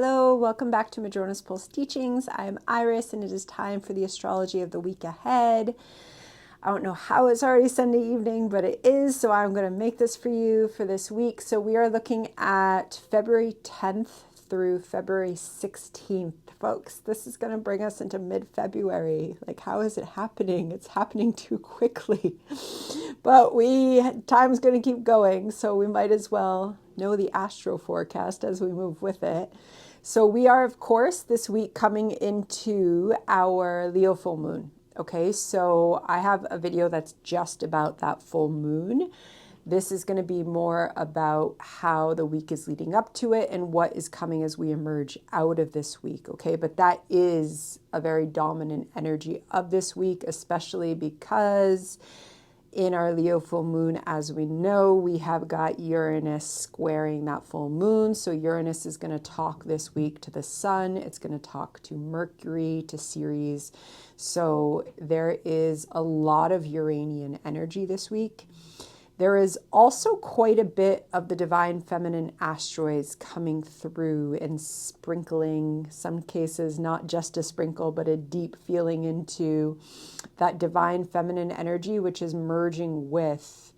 Hello, welcome back to Madrona's Pulse Teachings. I'm Iris, and it is time for the astrology of the week ahead. I don't know how it's already Sunday evening, but it is, so I'm going to make this for you for this week. So we are looking at February 10th through February 16th, folks. This is going to bring us into mid-February. Like, how is it happening? It's happening too quickly. But time's going to keep going, so we might as well know the astro forecast as we move with it. So we are, of course, this week coming into our Leo full moon. Okay, so I have a video that's just about that full moon. This is going to be more about how the week is leading up to it and what is coming as we emerge out of this week. Okay, but that is a very dominant energy of this week, especially because in our Leo full moon, as we know, we have got Uranus squaring that full moon. So Uranus is going to talk this week to the sun. It's going to talk to Mercury, to Ceres. So there is a lot of Uranian energy this week. There is also quite a bit of the divine feminine asteroids coming through and sprinkling, some cases not just a sprinkle, but a deep feeling into that divine feminine energy, which is merging with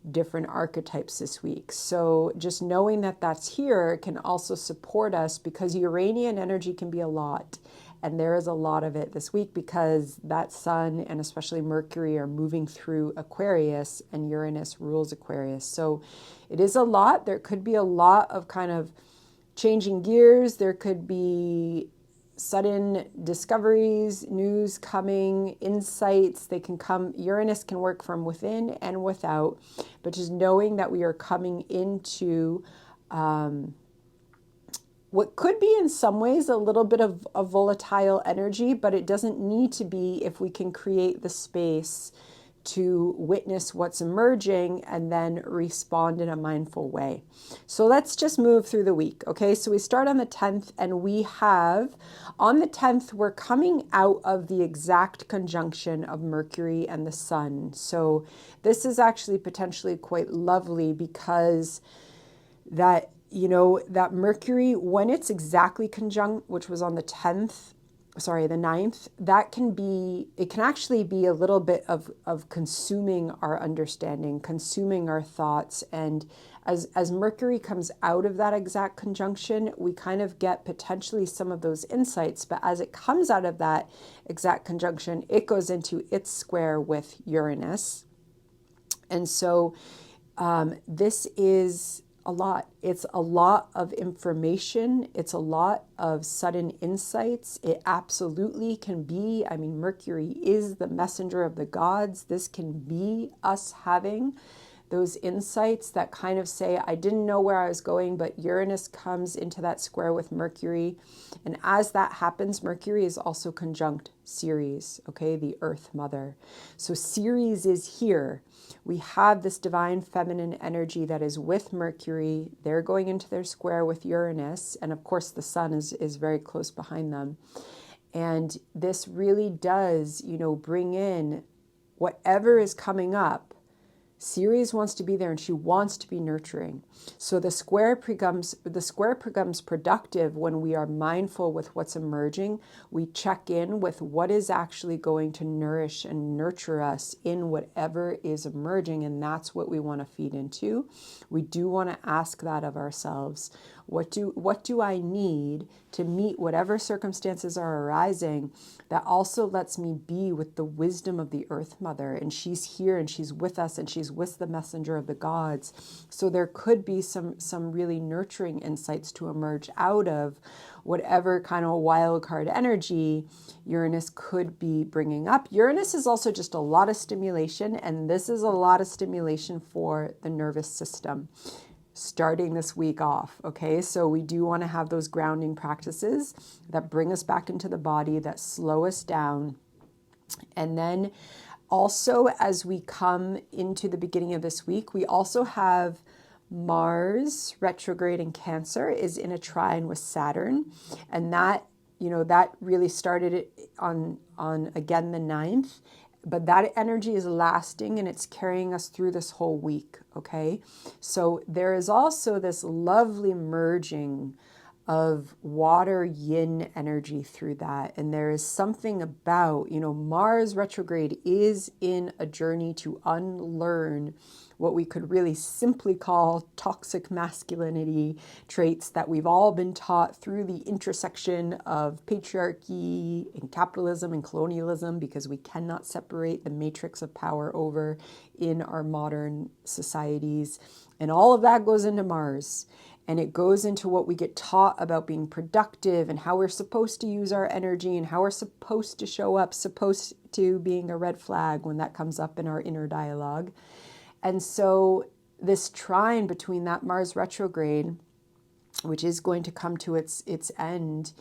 different archetypes this week. So just knowing that that's here can also support us, because Uranian energy can be a lot. And there is a lot of it this week because that sun and especially Mercury are moving through Aquarius, and Uranus rules Aquarius. So it is a lot. There could be a lot of kind of changing gears. There could be sudden discoveries, news coming, insights. They can come. Uranus can work from within and without, but just knowing that we are coming into what could be in some ways a little bit of a volatile energy, but it doesn't need to be if we can create the space to witness what's emerging and then respond in a mindful way. So let's just move through the week. Okay, so we start on the 10th, and we have on the 10th, we're coming out of the exact conjunction of Mercury and the sun. So this is actually potentially quite lovely because that that Mercury, when it's exactly conjunct, which was on the 9th, it can actually be a little bit of consuming our understanding, consuming our thoughts. And as Mercury comes out of that exact conjunction, we kind of get potentially some of those insights. But as it comes out of that exact conjunction, it goes into its square with Uranus. And so this is a lot. It's a lot of information. It's a lot of sudden insights. It absolutely can be, Mercury is the messenger of the gods. This can be us having those insights that kind of say, I didn't know where I was going, but Uranus comes into that square with Mercury. And as that happens, Mercury is also conjunct Ceres, okay, the Earth Mother. So Ceres is here. We have this divine feminine energy that is with Mercury. They're going into their square with Uranus. And of course, the sun is very close behind them. And this really does, bring in whatever is coming up. Ceres wants to be there, and she wants to be nurturing. So the square becomes productive when we are mindful with what's emerging. We check in with what is actually going to nourish and nurture us in whatever is emerging, and that's what we want to feed into. We do want to ask that of ourselves. What do I need to meet whatever circumstances are arising that also lets me be with the wisdom of the Earth Mother? And she's here, and she's with us, and she's with the messenger of the gods. So there could be some really nurturing insights to emerge out of whatever kind of wild card energy Uranus could be bringing up. Uranus is also just a lot of stimulation, and this is a lot of stimulation for the nervous system starting this week off. Okay, so we do want to have those grounding practices that bring us back into the body, that slow us down. And then also, as we come into the beginning of this week, we also have Mars retrograde in Cancer is in a trine with Saturn. And that really started it on again the 9th. But that energy is lasting, and it's carrying us through this whole week, okay? So there is also this lovely merging of water yin energy through that. And there is something about, Mars retrograde is in a journey to unlearn what we could really simply call toxic masculinity traits that we've all been taught through the intersection of patriarchy and capitalism and colonialism, because we cannot separate the matrix of power over in our modern societies. And all of that goes into Mars. And it goes into what we get taught about being productive and how we're supposed to use our energy and how we're supposed to show up, supposed to being a red flag when that comes up in our inner dialogue. And so this trine between that Mars retrograde, which is going to come to its end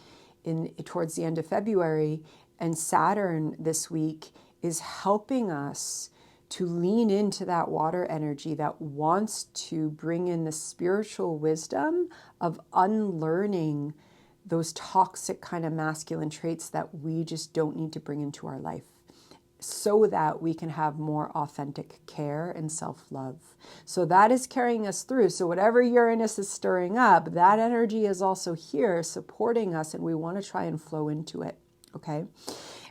towards the end of February, and Saturn this week is helping us to lean into that water energy that wants to bring in the spiritual wisdom of unlearning those toxic kind of masculine traits that we just don't need to bring into our life, so that we can have more authentic care and self-love. So that is carrying us through. So whatever Uranus is stirring up, that energy is also here supporting us, and we want to try and flow into it, okay?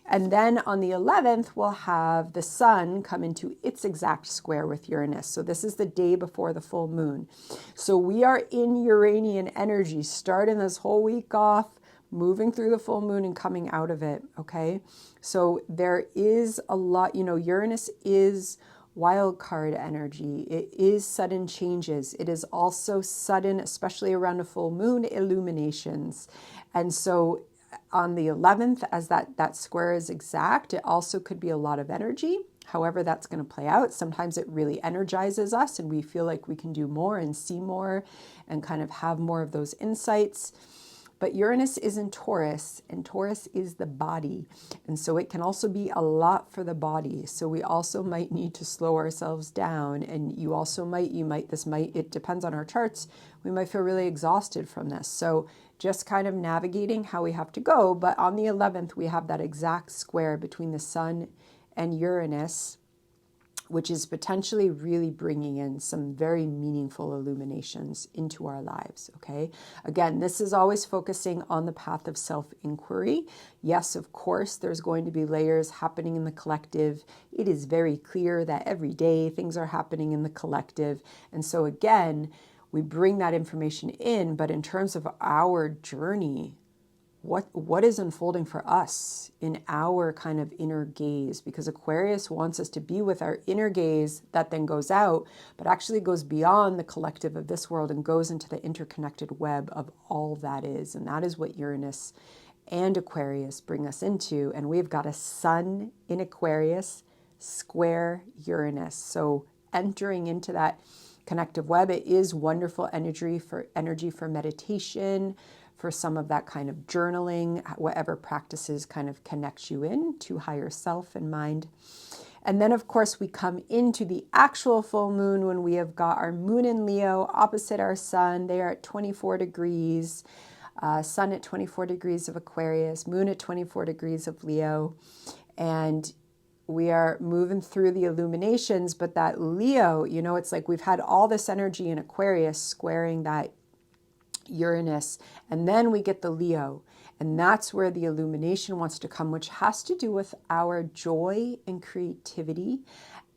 And then on the 11th, we'll have the sun come into its exact square with Uranus. So this is the day before the full moon. So we are in Uranian energy, starting this whole week off, moving through the full moon and coming out of it, okay? So there is a lot, Uranus is wild card energy. It is sudden changes. It is also sudden, especially around a full moon, illuminations. And so on the 11th, as that square is exact, it also could be a lot of energy. However, that's going to play out. Sometimes it really energizes us and we feel like we can do more and see more and kind of have more of those insights. But Uranus is in Taurus, and Taurus is the body. And so it can also be a lot for the body. So we also might need to slow ourselves down. And it depends on our charts. We might feel really exhausted from this. So just kind of navigating how we have to go. But on the 11th, we have that exact square between the sun and Uranus, which is potentially really bringing in some very meaningful illuminations into our lives, okay? Again, this is always focusing on the path of self-inquiry. Yes, of course, there's going to be layers happening in the collective. It is very clear that every day things are happening in the collective. And so again, we bring that information in, but in terms of our journey, what is unfolding for us in our kind of inner gaze? Because Aquarius wants us to be with our inner gaze that then goes out, but actually goes beyond the collective of this world and goes into the interconnected web of all that is. And that is what Uranus and Aquarius bring us into. And we've got a sun in Aquarius square Uranus. So entering into that connective web, it is wonderful energy for meditation, for some of that kind of journaling, whatever practices kind of connect you in to higher self and mind. And then, of course, we come into the actual full moon when we have got our moon in Leo opposite our sun. They are at 24 degrees, sun at 24 degrees of Aquarius, moon at 24 degrees of Leo. And we are moving through the illuminations, but that Leo, it's like we've had all this energy in Aquarius squaring that Uranus, and then we get the Leo, and that's where the illumination wants to come, which has to do with our joy and creativity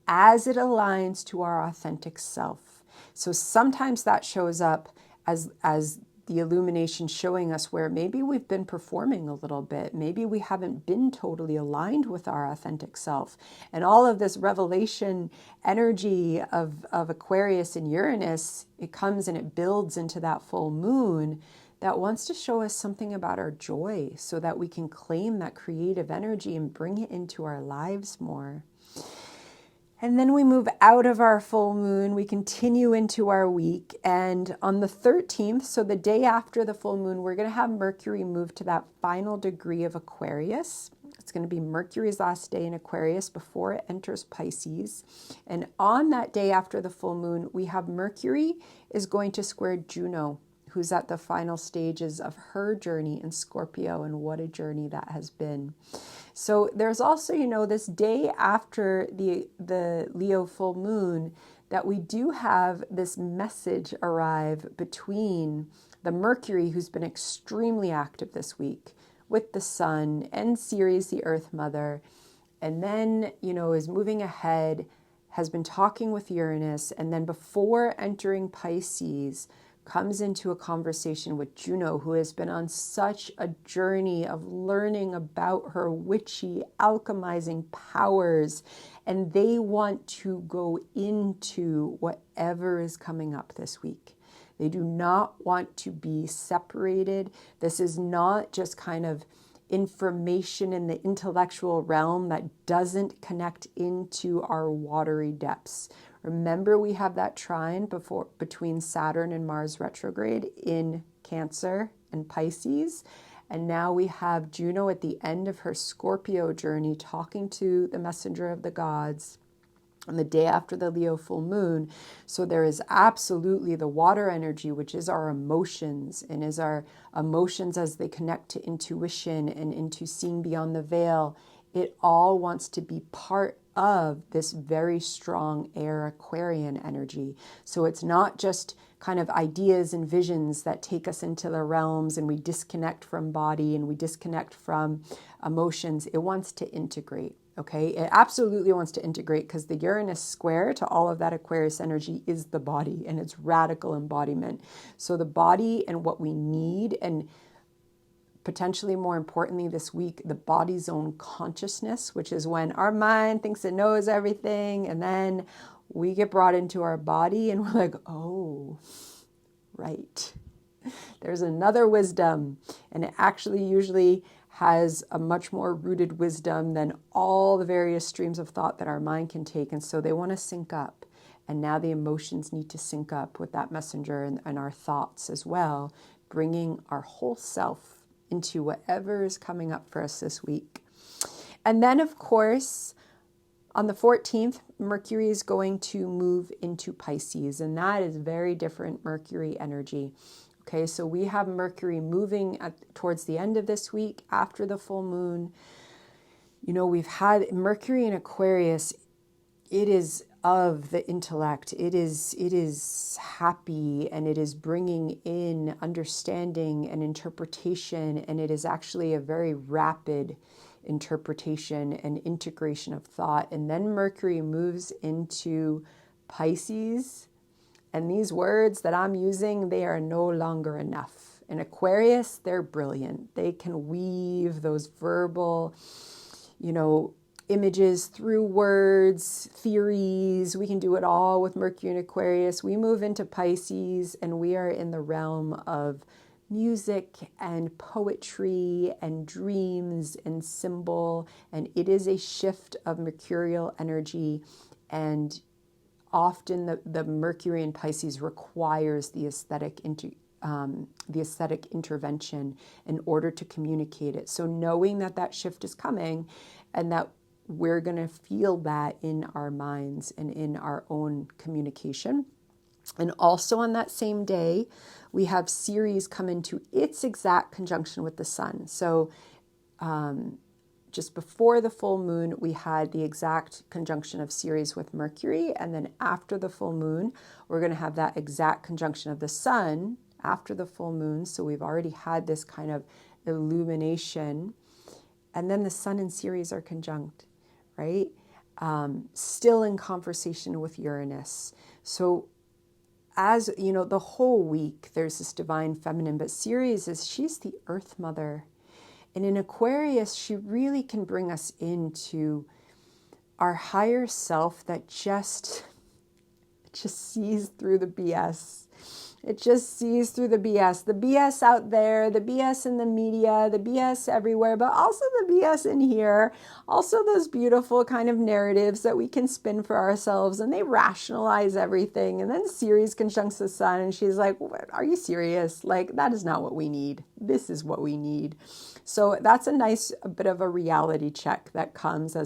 as it aligns to our authentic self. So sometimes that shows up as the illumination showing us where maybe we've been performing a little bit. Maybe we haven't been totally aligned with our authentic self. And all of this revelation energy of Aquarius and Uranus, it comes and it builds into that full moon that wants to show us something about our joy so that we can claim that creative energy and bring it into our lives more. And then we move out of our full moon, we continue into our week, and on the 13th, so the day after the full moon, we're going to have Mercury move to that final degree of Aquarius. It's going to be Mercury's last day in Aquarius before it enters Pisces. And on that day after the full moon, we have Mercury is going to square Juno, who's at the final stages of her journey in Scorpio, and what a journey that has been. So there's also, this day after the Leo full moon, that we do have this message arrive between the Mercury, who's been extremely active this week with the Sun and Ceres, the Earth Mother, and then, is moving ahead, has been talking with Uranus, and then before entering Pisces, comes into a conversation with Juno, who has been on such a journey of learning about her witchy, alchemizing powers, and they want to go into whatever is coming up this week. They do not want to be separated. This is not just kind of information in the intellectual realm that doesn't connect into our watery depths. Remember, we have that trine between Saturn and Mars retrograde in Cancer and Pisces. And now we have Juno at the end of her Scorpio journey talking to the messenger of the gods on the day after the Leo full moon. So there is absolutely the water energy, which is our emotions, and is our emotions as they connect to intuition and into seeing beyond the veil. It all wants to be part of this very strong air Aquarian energy. So it's not just kind of ideas and visions that take us into the realms and we disconnect from body and we disconnect from emotions. It wants to integrate. Okay, it absolutely wants to integrate, because the Uranus square to all of that Aquarius energy is the body and its radical embodiment. So the body and what we need, and potentially more importantly this week, the body's own consciousness, which is when our mind thinks it knows everything, and then we get brought into our body and we're like, oh, right. There's another wisdom, and it actually usually has a much more rooted wisdom than all the various streams of thought that our mind can take. And so they want to sync up. And now the emotions need to sync up with that messenger and our thoughts as well, bringing our whole self into whatever is coming up for us this week. And then, of course, on the 14th, Mercury is going to move into Pisces, and that is very different Mercury energy. Okay, so we have Mercury moving towards the end of this week after the full moon. We've had Mercury in Aquarius. It is of the intellect. It is happy, and it is bringing in understanding and interpretation, and it is actually a very rapid interpretation and integration of thought. And then Mercury moves into Pisces. And these words that I'm using, they are no longer enough. In Aquarius, they're brilliant. They can weave those verbal, images through words, theories. We can do it all with Mercury in Aquarius. We move into Pisces, and we are in the realm of music and poetry and dreams and symbol. And it is a shift of mercurial energy, and often the Mercury in Pisces requires the aesthetic intervention in order to communicate it. So knowing that shift is coming, and that we're going to feel that in our minds and in our own communication. And also on that same day, we have Ceres come into its exact conjunction with the sun. So just before the full moon, we had the exact conjunction of Ceres with Mercury. And then after the full moon, we're going to have that exact conjunction of the sun after the full moon. So we've already had this kind of illumination. And then the sun and Ceres are conjunct, right? Still in conversation with Uranus. So as you know, the whole week, there's this divine feminine, but Ceres she's the earth mother. And in Aquarius, she really can bring us into our higher self that just sees through the BS. It just sees through the BS out there, the BS in the media, the BS everywhere, but also the BS in here. Also those beautiful kind of narratives that we can spin for ourselves, and they rationalize everything. And then Ceres conjuncts the sun, and she's like, are you serious? Like, that is not what we need. This is what we need. So that's a bit of a reality check that comes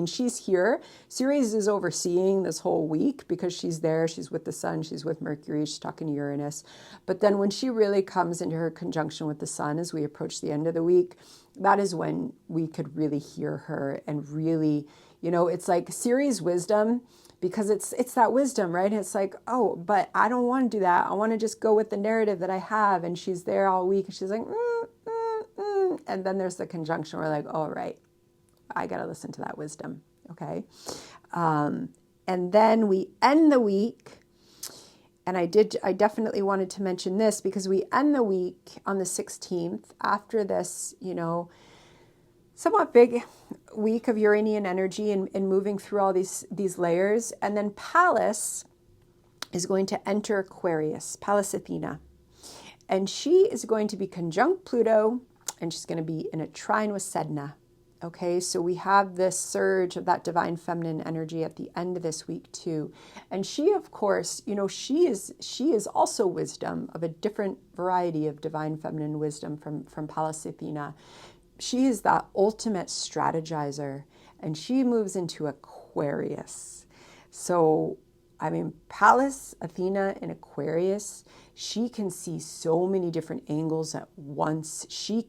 she's here. Ceres is overseeing this whole week because she's there. She's with the sun. She's with Mercury. She's talking to Uranus. But then when she really comes into her conjunction with the sun as we approach the end of the week, that is when we could really hear her and really, it's like Ceres' wisdom because it's that wisdom, right? It's like, oh, but I don't want to do that. I want to just go with the narrative that I have. And she's there all week and she's like, and then there's the conjunction where like, oh, right, I got to listen to that wisdom. Okay. And then we end the week. And I definitely wanted to mention this because we end the week on the 16th after this, somewhat big week of Uranian energy and moving through all these layers. And then Pallas is going to enter Aquarius, Pallas Athena. And she is going to be conjunct Pluto, and she's going to be in a trine with Sedna. Okay, so we have this surge of that divine feminine energy at the end of this week too. And she, of course, she is also wisdom of a different variety of divine feminine wisdom from Pallas Athena. She is that ultimate strategizer, and she moves into Aquarius. So, Pallas Athena in Aquarius, she can see so many different angles at once. She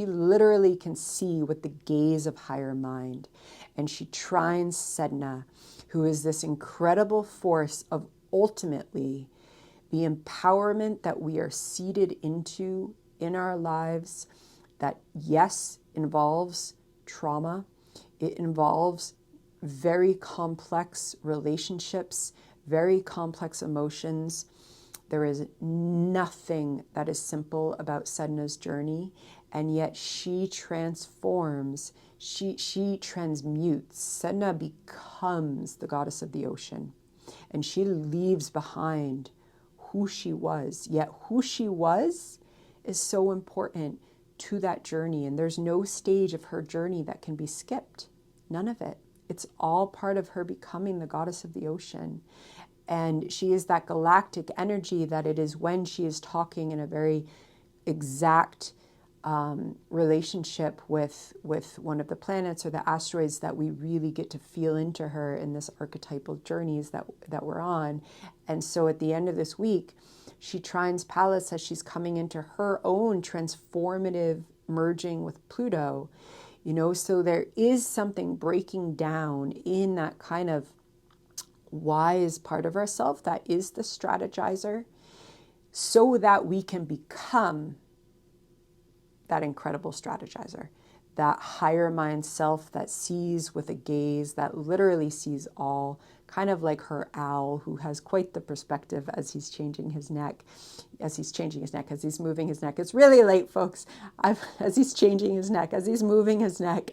literally can see with the gaze of higher mind. And she trines Sedna, who is this incredible force of ultimately the empowerment that we are seated into in our lives that, yes, involves trauma. It involves very complex relationships, very complex emotions. There is nothing that is simple about Sedna's journey, and yet she transforms, she transmutes. Sedna becomes the goddess of the ocean, and she leaves behind who she was. Yet who she was is so important to that journey, and there's no stage of her journey that can be skipped. None of it. It's all part of her becoming the goddess of the ocean. And she is that galactic energy that it is when she is talking in a very exact relationship with one of the planets or the asteroids that we really get to feel into her in this archetypal journeys that we're on. And so at the end of this week, she trines Pallas as she's coming into her own transformative merging with Pluto. So there is something breaking down in that kind of wise part of ourselves that is the strategizer, so that we can become that incredible strategizer, that higher mind self that sees with a gaze, that literally sees all, kind of like her owl who has quite the perspective as he's changing his neck, as he's moving his neck. It's really late, folks. As he's changing his neck, as he's moving his neck.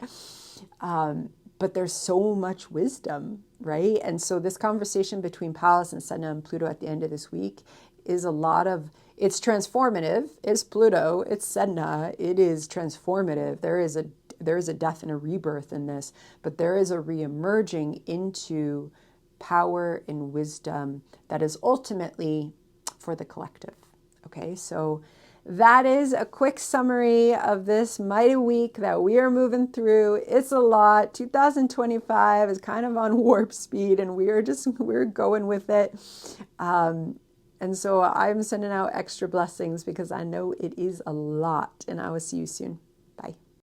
But there's so much wisdom, right? And so this conversation between Pallas and Sedna and Pluto at the end of this week is it's transformative. It's Pluto, it's Sedna, it is transformative. There is a death and a rebirth in this, but there is a re-emerging into power and wisdom that is ultimately for the collective. Okay, so that is a quick summary of this mighty week that we are moving through. It's a lot. 2025 is kind of on warp speed, and we're going with it. And so I'm sending out extra blessings because I know it is a lot, and I will see you soon.